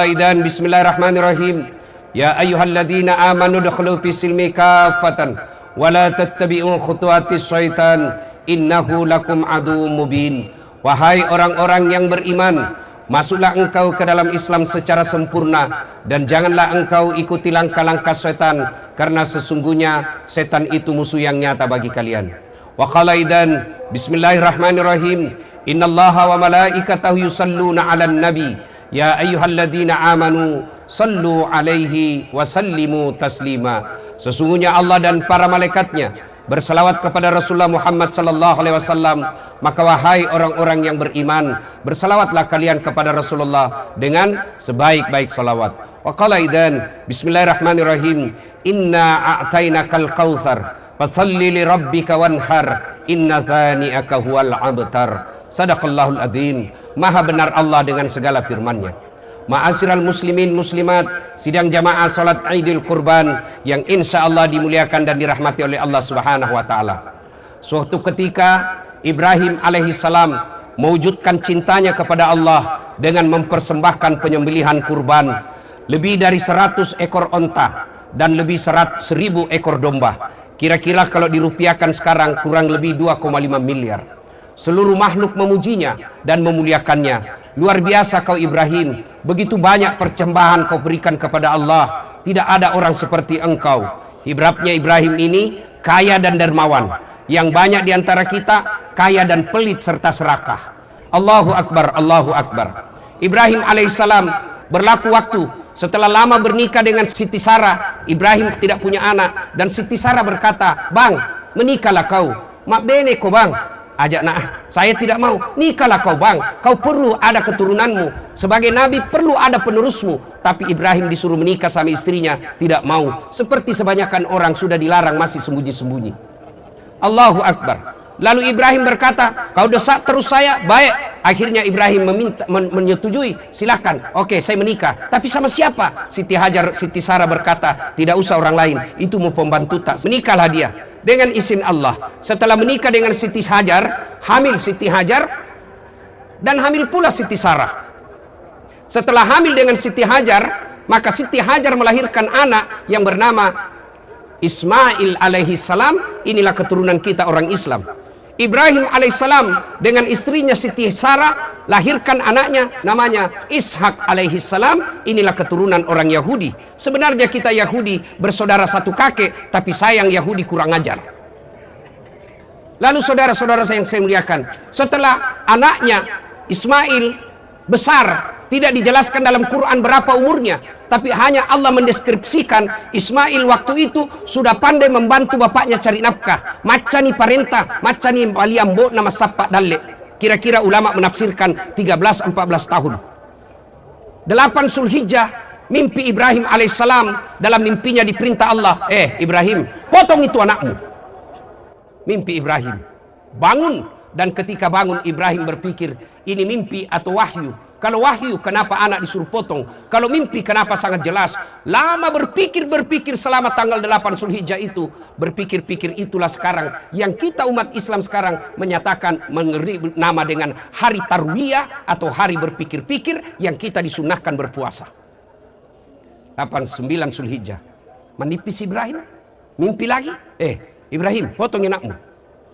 Idan bismillahirrahmanirrahim. Ya ayyuhalladzina amanu dukhulu fis silmi kaffatan wa la tattabi'u khutuwatis syaitan innahu lakum aduwwum mubin. Wahai orang-orang yang beriman, masuklah engkau ke dalam Islam secara sempurna dan janganlah engkau ikuti langkah-langkah setan, karena sesungguhnya setan itu musuh yang nyata bagi kalian. Wa qala idzan bismillahirrahmanirrahim. Innallaha wa malaikatahu yusalluna 'alan nabi ya ayyuhalladzina amanu sallu 'alaihi wa sallimu taslima. Sesungguhnya Allah dan para malaikatnya berselawat kepada Rasulullah Muhammad sallallahu alaihi wasallam, maka wahai orang-orang yang beriman, berselawatlah kalian kepada Rasulullah dengan sebaik-baik salawat. Wa qala idzan bismillahirrahmanirrahim. Inna a'tainakal kautsar fasalli li rabbika wanhar inna dzani'aka huwal abtar. Sadaqallahul adzim. Maha benar Allah dengan segala firman-Nya. Ma'asyiral muslimin muslimat, sidang jamaah salat Idul Kurban yang insya Allah dimuliakan dan dirahmati oleh Allah Subhanahu wa taala. Suatu ketika Ibrahim alaihissalam mewujudkan cintanya kepada Allah dengan mempersembahkan penyembelihan kurban lebih dari 100 ekor onta dan lebih 1.000 ekor domba. Kira-kira kalau dirupiahkan sekarang kurang lebih 2,5 miliar. Seluruh makhluk memujinya dan memuliakannya. Luar biasa kau Ibrahim, begitu banyak persembahan kau berikan kepada Allah. Tidak ada orang seperti engkau. Ibrahimnya Ibrahim ini kaya dan dermawan. Yang banyak diantara kita kaya dan pelit serta serakah. Allahu Akbar, Allahu Akbar. Ibrahim alaihissalam berlaku waktu setelah lama bernikah dengan Siti Sarah. Ibrahim tidak punya anak dan Siti Sarah berkata, "Bang, menikahlah kau." "Mak bene kau bang." "Ajak nah, saya tidak mau." "Nikahlah kau bang, kau perlu ada keturunanmu. Sebagai nabi perlu ada penerusmu." Tapi Ibrahim disuruh menikah sama istrinya, tidak mau. Seperti sebanyakan orang sudah dilarang masih sembunyi-sembunyi. Allahu Akbar. Lalu Ibrahim berkata, "Kau desak terus saya, baik." Akhirnya Ibrahim menyetujui, "Silakan, oke saya menikah. Tapi sama siapa?" Siti Sarah berkata, "Tidak usah orang lain, itu mau pembantu tak." Menikahlah dia dengan izin Allah. Setelah menikah dengan Siti Hajar, hamil Siti Hajar dan hamil pula Siti Sarah. Setelah hamil dengan Siti Hajar, maka Siti Hajar melahirkan anak yang bernama Ismail alaihi salam. Inilah keturunan kita orang Islam. Ibrahim alaihissalam dengan istrinya Siti Sarah lahirkan anaknya namanya Ishak alaihi salam. Inilah keturunan orang Yahudi. Sebenarnya kita Yahudi bersaudara satu kakek, tapi sayang Yahudi kurang ajar. Lalu saudara-saudara yang saya muliakan, setelah anaknya Ismail besar, tidak dijelaskan dalam Quran berapa umurnya, tapi hanya Allah mendeskripsikan Ismail waktu itu sudah pandai membantu bapaknya cari nafkah. Macani parenta, macani baliambo nama sapa dalle. Kira-kira ulama menafsirkan 13-14 tahun. 8 Zulhijjah, mimpi Ibrahim alaihissalam. Dalam mimpinya diperintah Allah, Ibrahim, potong itu anakmu. Mimpi Ibrahim, bangun. Dan ketika bangun Ibrahim berpikir, ini mimpi atau wahyu? Kalau wahyu, kenapa anak disuruh potong? Kalau mimpi, kenapa sangat jelas? Lama berpikir selama tanggal 8 Zulhijjah itu. Berpikir-pikir, itulah sekarang yang kita umat Islam sekarang menyatakan mengeri nama dengan hari Tarwiyah atau hari berpikir-pikir, yang kita disunahkan berpuasa. 8-9 Zulhijjah. Menipis Ibrahim, mimpi lagi. Ibrahim, potong anakmu.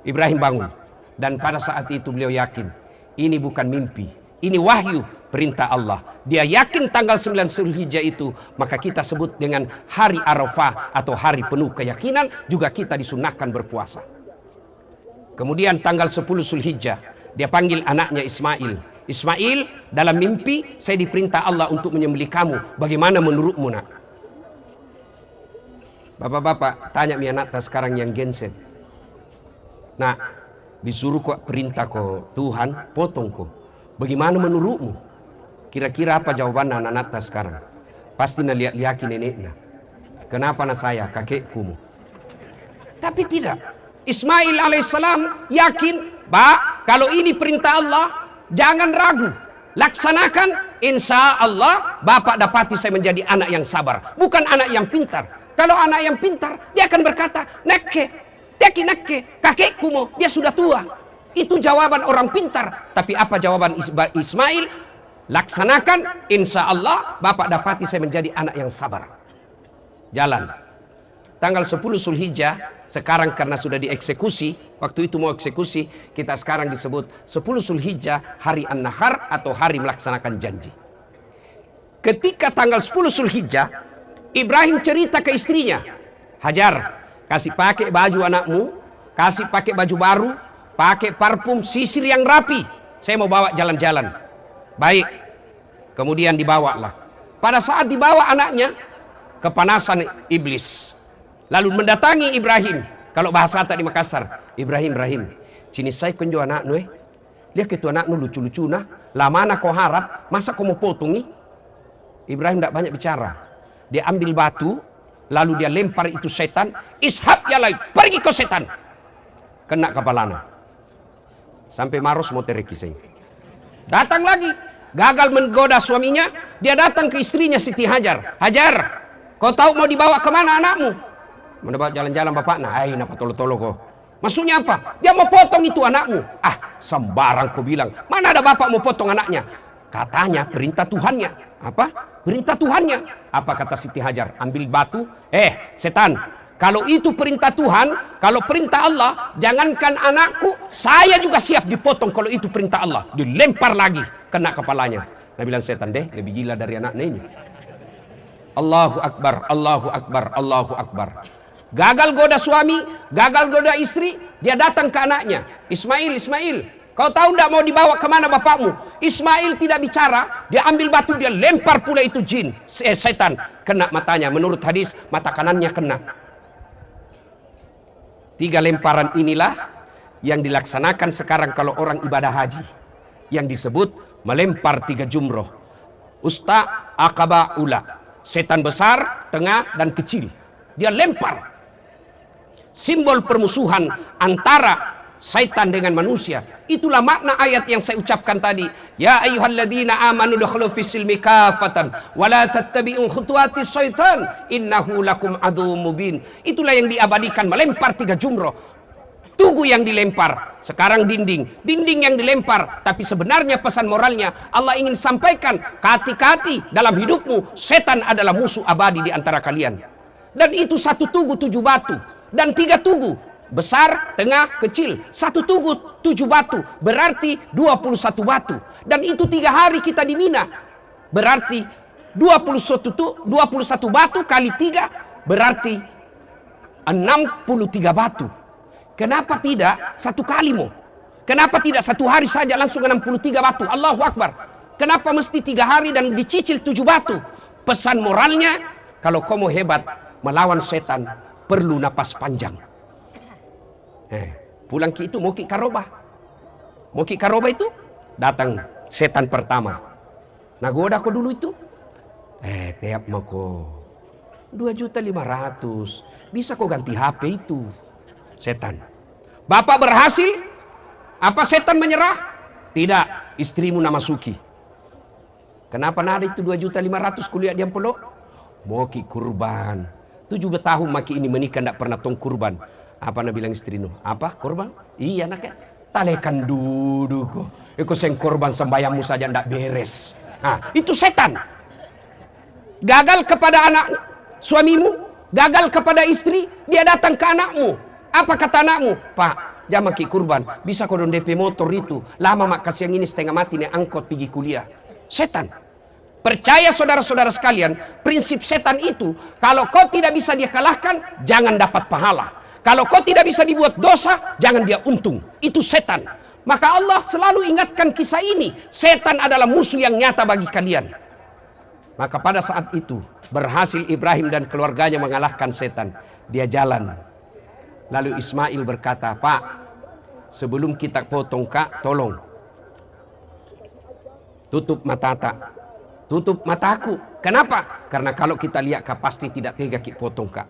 Ibrahim bangun. Dan pada saat itu beliau yakin, ini bukan mimpi, ini wahyu perintah Allah. Dia yakin tanggal 9 Zulhijjah itu, maka kita sebut dengan hari Arafah atau hari penuh keyakinan. Juga kita disunahkan berpuasa. Kemudian tanggal 10 Zulhijjah, dia panggil anaknya Ismail. Ismail, dalam mimpi saya diperintah Allah untuk menyembelih kamu. Bagaimana menurutmu nak? Bapak-bapak, tanya mi anak sekarang yang genset. Nah, disuruh kok perintah kok Tuhan, potong kok. Bagaimana menurutmu? Kira-kira apa jawaban anak-anak sekarang? Pasti na lihat-lihakin neneknya. Kenapa na saya, kakekku? Tapi tidak. Ismail alaihissalam yakin, Pak, kalau ini perintah Allah, jangan ragu. Laksanakan, insya Allah Bapak dapati saya menjadi anak yang sabar. Bukan anak yang pintar. Kalau anak yang pintar, dia akan berkata, nekke, kakekku mau, dia sudah tua. Itu jawaban orang pintar. Tapi apa jawaban Ismail? Laksanakan, insya Allah Bapak dapati saya menjadi anak yang sabar. Jalan. Tanggal 10 Zulhijjah, sekarang karena sudah dieksekusi, waktu itu mau eksekusi, kita sekarang disebut 10 Zulhijjah, hari An-Nahar atau hari melaksanakan janji. Ketika tanggal 10 Zulhijjah, Ibrahim cerita ke istrinya, Hajar, kasih pakai baju anakmu, kasih pakai baju baru, pakai parfum, sisir yang rapi, saya mau bawa jalan-jalan. Baik, kemudian dibawalah. Pada saat dibawa anaknya, kepanasan iblis. Lalu mendatangi Ibrahim. Kalau bahasa tadi Makassar, Ibrahim, sini saya kunjung anakmu. Lihat itu anakmu lucu-lucu nah. Lama anak kau harap, masa kau mau potong nih? Ibrahim tidak banyak bicara. Dia ambil batu, lalu dia lempar itu setan. Ishab ya lagi, pergi ke setan. Kena kepalanya. Sampai Maros mau terikiseng. Datang lagi, gagal menggoda suaminya, dia datang ke istrinya Siti Hajar. Hajar, kau tahu mau dibawa kemana anakmu? Mau dibawa jalan-jalan bapak. Nah, napa tolo-tolo kau? Maksudnya apa? Dia mau potong itu anakmu. Ah, sembarang kau bilang. Mana ada bapak mau potong anaknya? Katanya perintah Tuhannya. Apa? Perintah Tuhannya. Apa kata Siti Hajar? Ambil batu. Setan. Kalau itu perintah Tuhan, kalau perintah Allah, jangankan anakku, saya juga siap dipotong kalau itu perintah Allah. Dilempar lagi, kena kepalanya. Nah bilang setan deh, lebih gila dari anaknya ini. Allahu Akbar, Allahu Akbar, Allahu Akbar. Gagal goda suami, gagal goda istri, dia datang ke anaknya. Ismail, kau tahu tidak mau dibawa kemana bapakmu? Ismail tidak bicara, dia ambil batu, dia lempar pula itu jin, setan. Kena matanya, menurut hadis, mata kanannya kena. 3 lemparan inilah yang dilaksanakan sekarang kalau orang ibadah haji, yang disebut melempar 3 jumroh. Usta, Aqaba, Ula. Setan besar, tengah, dan kecil. Dia lempar. Simbol permusuhan antara syaitan dengan manusia. Itulah makna ayat yang saya ucapkan tadi. Ya ayyuhalladzina amanu dukhulu fis-silmi kafatan wa la tattabi'u khutuwatis syaitan innahu lakum aduwwum mubin. Itulah yang diabadikan, melempar 3 jumroh. Tugu yang dilempar, sekarang dinding yang dilempar. Tapi sebenarnya pesan moralnya Allah ingin sampaikan, hati-hati dalam hidupmu, setan adalah musuh abadi di antara kalian. Dan itu 1 tugu 7 batu dan 3 tugu, besar, tengah, kecil. 1 tugu 7 batu, berarti 21 batu. Dan itu 3 hari kita di Mina, berarti 21 batu kali 3 berarti 63 batu. Kenapa tidak 1 kali mau? Kenapa tidak 1 hari saja langsung 63 batu? Allahu Akbar. Kenapa mesti 3 hari dan dicicil 7 batu? Pesan moralnya, kalau kamu hebat melawan setan, perlu napas panjang. Pulang ke itu mau ki karobah. Mau ki karobah itu, datang setan pertama. Nagoda ko dulu itu. Tiap mau ko 2.500.000. Bisa kau ganti HP itu. Setan. Bapak berhasil? Apa setan menyerah? Tidak, istrimu nama Suki. Kenapa nada itu 2.500.000 kuliah diam pelok? Mau ki kurban. 7 tahun maki ini menikah tidak pernah tong kurban. Apa nak bilang istrimu? Apa kurban? Iya naknya. Talekan duduk kok. Ikut seng kurban sembayangmu saja tidak beres. Nah, itu setan. Gagal kepada anak suamimu, gagal kepada istri, dia datang ke anakmu. Apa kata anakmu? Pak, jam maki kurban, bisa kau DP motor itu. Lama mak kasih yang ini setengah mati nih angkot pergi kuliah. Setan. Percaya saudara-saudara sekalian, prinsip setan itu, kalau kau tidak bisa dia kalahkan, jangan dapat pahala. Kalau kau tidak bisa dibuat dosa, jangan dia untung. Itu setan. Maka Allah selalu ingatkan kisah ini. Setan adalah musuh yang nyata bagi kalian. Maka pada saat itu, berhasil Ibrahim dan keluarganya mengalahkan setan. Dia jalan. Lalu Ismail berkata, Pak, sebelum kita potong kak, tolong tutup mata tak. Tutup mataku. Kenapa? Karena kalau kita lihat kak pasti tidak tega kita potong kak.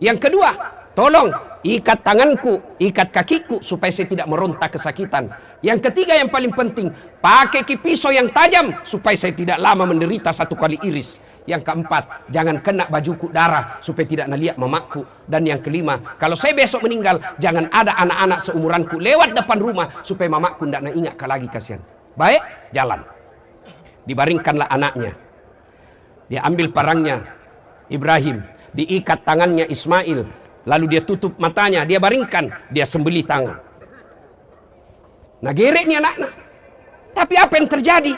Yang kedua, tolong ikat tanganku, ikat kakiku supaya saya tidak meronta kesakitan. Yang ketiga yang paling penting, pakai pisau yang tajam supaya saya tidak lama menderita 1 kali iris. Yang keempat, jangan kena bajuku darah supaya tidak naliak mamaku. Dan yang kelima, kalau saya besok meninggal, jangan ada anak-anak seumuranku lewat depan rumah supaya mamaku tidak ingat lagi, kasihan. Baik, jalan. Dibaringkanlah anaknya. Dia ambil parangnya Ibrahim, diikat tangannya Ismail, lalu dia tutup matanya, dia baringkan, dia sembelih tangan. Nah gerek nih anaknya. Tapi apa yang terjadi?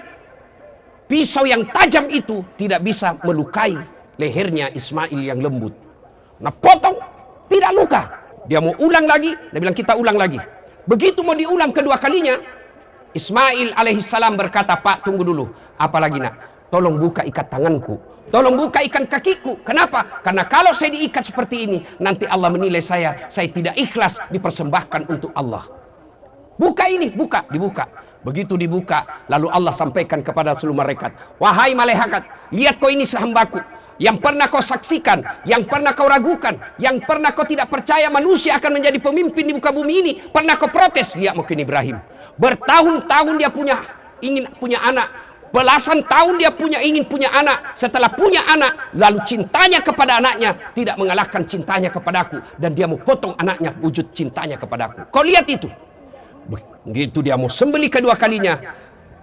Pisau yang tajam itu tidak bisa melukai lehernya Ismail yang lembut. Nah potong, tidak luka. Dia mau ulang lagi, dia bilang kita ulang lagi. Begitu mau diulang kedua kalinya, Ismail alaihissalam berkata, Pak tunggu dulu, apalagi nak, tolong buka ikat tanganku, tolong buka ikat kakiku. Kenapa? Karena kalau saya diikat seperti ini, nanti Allah menilai saya tidak ikhlas dipersembahkan untuk Allah. Buka ini, buka, dibuka. Begitu dibuka, lalu Allah sampaikan kepada seluruh malaikat, wahai malaikat, lihat kau ini sehambaku, yang pernah kau saksikan, yang pernah kau ragukan, yang pernah kau tidak percaya manusia akan menjadi pemimpin di muka bumi ini, pernah kau protes. Lihat mungkin Ibrahim, bertahun-tahun dia ingin punya anak, belasan tahun dia ingin punya anak. Setelah punya anak, lalu cintanya kepada anaknya tidak mengalahkan cintanya kepadaku, dan dia mau potong anaknya wujud cintanya kepadaku. Kau lihat itu. Begitu dia mau sembelih kedua kalinya,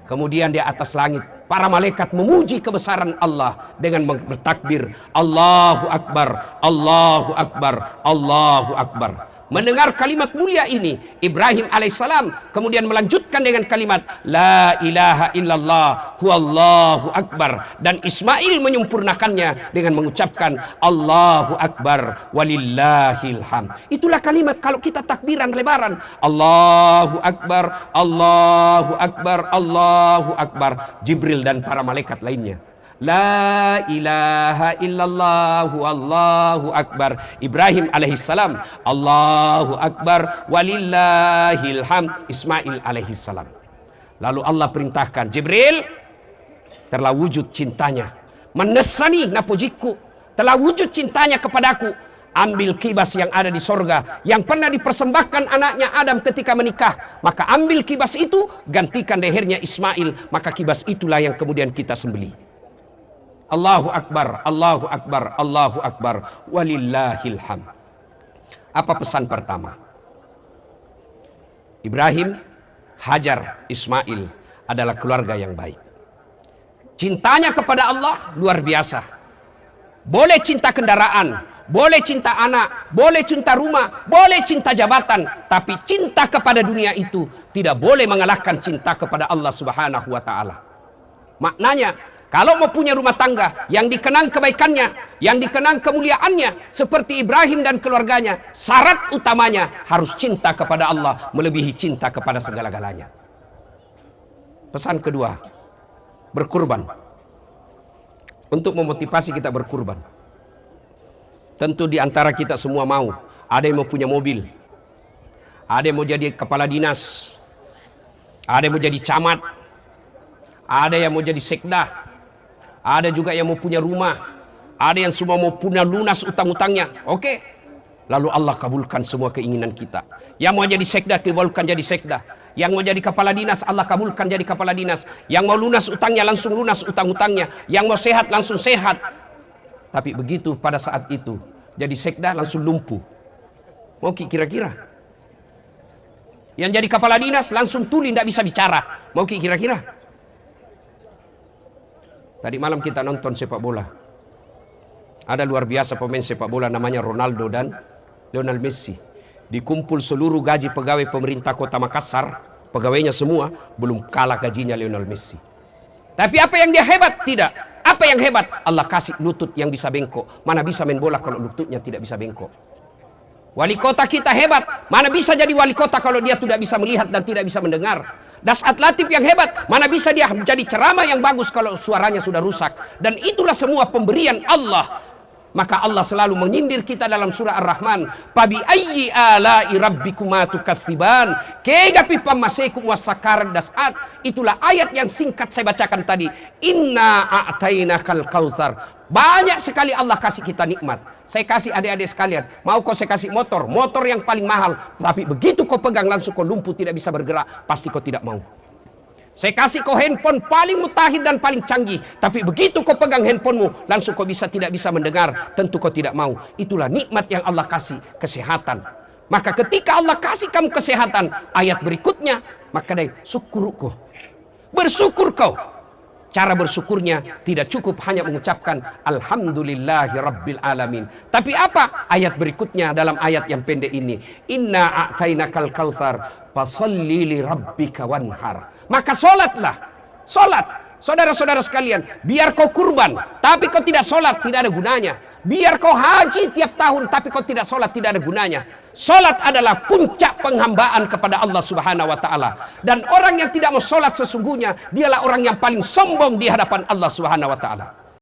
kemudian di atas langit para malaikat memuji kebesaran Allah dengan bertakbir, Allahu Akbar, Allahu Akbar, Allahu Akbar. Mendengar kalimat mulia ini, Ibrahim alaihissalam kemudian melanjutkan dengan kalimat La ilaha illallah huwallahu akbar, dan Ismail menyempurnakannya dengan mengucapkan Allahu Akbar walillahil hamd. Itulah kalimat kalau kita takbiran lebaran, Allahu Akbar, Allahu Akbar, Allahu Akbar. Jibril dan para malaikat lainnya, La ilaha illallah Allahu Akbar. Ibrahim alaihissalam, Allahu Akbar walillahil hamd. Ismail alaihissalam. Lalu Allah perintahkan Jibril, telah wujud cintanya, menesani napujiku, telah wujud cintanya kepadaku. Ambil kibas yang ada di sorga, yang pernah dipersembahkan anaknya Adam ketika menikah, maka ambil kibas itu, gantikan lehernya Ismail, maka kibas itulah yang kemudian kita sembelih. Allahu Akbar, Allahu Akbar, Allahu Akbar, walillahil hamd. Apa pesan pertama? Ibrahim, Hajar, Ismail adalah keluarga yang baik. Cintanya kepada Allah luar biasa. Boleh cinta kendaraan, boleh cinta anak, boleh cinta rumah, boleh cinta jabatan, tapi cinta kepada dunia itu tidak boleh mengalahkan cinta kepada Allah Subhanahu wa taala. Maknanya, kalau mau punya rumah tangga yang dikenang kebaikannya, yang dikenang kemuliaannya seperti Ibrahim dan keluarganya, syarat utamanya harus cinta kepada Allah melebihi cinta kepada segala-galanya. Pesan kedua, berkurban. Untuk memotivasi kita berkurban. Tentu di antara kita semua mau. Ada yang mau punya mobil, ada yang mau jadi kepala dinas, ada yang mau jadi camat, ada yang mau jadi sekda, ada juga yang mau punya rumah, ada yang semua mau punya lunas utang-utangnya. Oke, lalu Allah kabulkan semua keinginan kita. Yang mau jadi sekda, kabulkan jadi sekda. Yang mau jadi kepala dinas, Allah kabulkan jadi kepala dinas. Yang mau lunas utangnya, langsung lunas utang-utangnya. Yang mau sehat, langsung sehat. Tapi begitu pada saat itu, jadi sekda langsung lumpuh. Mau kira-kira? Yang jadi kepala dinas langsung tuli, tidak bisa bicara. Mau kira-kira? Tadi malam kita nonton sepak bola. Ada luar biasa pemain sepak bola namanya Ronaldo dan Lionel Messi. Dikumpul seluruh gaji pegawai pemerintah kota Makassar, pegawainya semua, belum kalah gajinya Lionel Messi. Tapi apa yang dia hebat? Tidak. Apa yang hebat? Allah kasih lutut yang bisa bengkok. Mana bisa main bola kalau lututnya tidak bisa bengkok? Wali kota kita hebat. Mana bisa jadi wali kota kalau dia tidak bisa melihat dan tidak bisa mendengar? Dasat Latif yang hebat, mana bisa dia menjadi ceramah yang bagus kalau suaranya sudah rusak? Dan itulah semua pemberian Allah. Maka Allah selalu menyindir kita dalam surah Ar-Rahman, "Fabi ayyi ala'i rabbikuma tukatsiban?" Kegapi pamasekum wasakar dasat. Itulah ayat yang singkat saya bacakan tadi. Inna a'tainakal kautsar. Banyak sekali Allah kasih kita nikmat. Saya kasih adik-adik sekalian, mau kau saya kasih motor yang paling mahal, tapi begitu kau pegang langsung kau lumpuh, tidak bisa bergerak, pasti kau tidak mau. Saya kasih kau handphone paling mutakhir dan paling canggih, tapi begitu kau pegang handphonemu, langsung kau tidak bisa mendengar, tentu kau tidak mau. Itulah nikmat yang Allah kasih, kesehatan. Maka ketika Allah kasih kamu kesehatan, ayat berikutnya, maka syukur kau, bersyukur kau. Cara bersyukurnya tidak cukup hanya mengucapkan Alhamdulillahi Rabbil Alamin. Tapi apa? Ayat berikutnya dalam ayat yang pendek ini. Inna a'tainakal kautsar fasalli li rabbika wanhar. Maka solatlah. Solat. Saudara-saudara sekalian, biar kau kurban, tapi kau tidak solat, tidak ada gunanya. Biar kau haji tiap tahun, tapi kau tidak solat, tidak ada gunanya. Solat adalah puncak penghambaan kepada Allah Subhanahu wa Ta'ala. Dan orang yang tidak mau solat sesungguhnya, dialah orang yang paling sombong di hadapan Allah Subhanahu wa Ta'ala.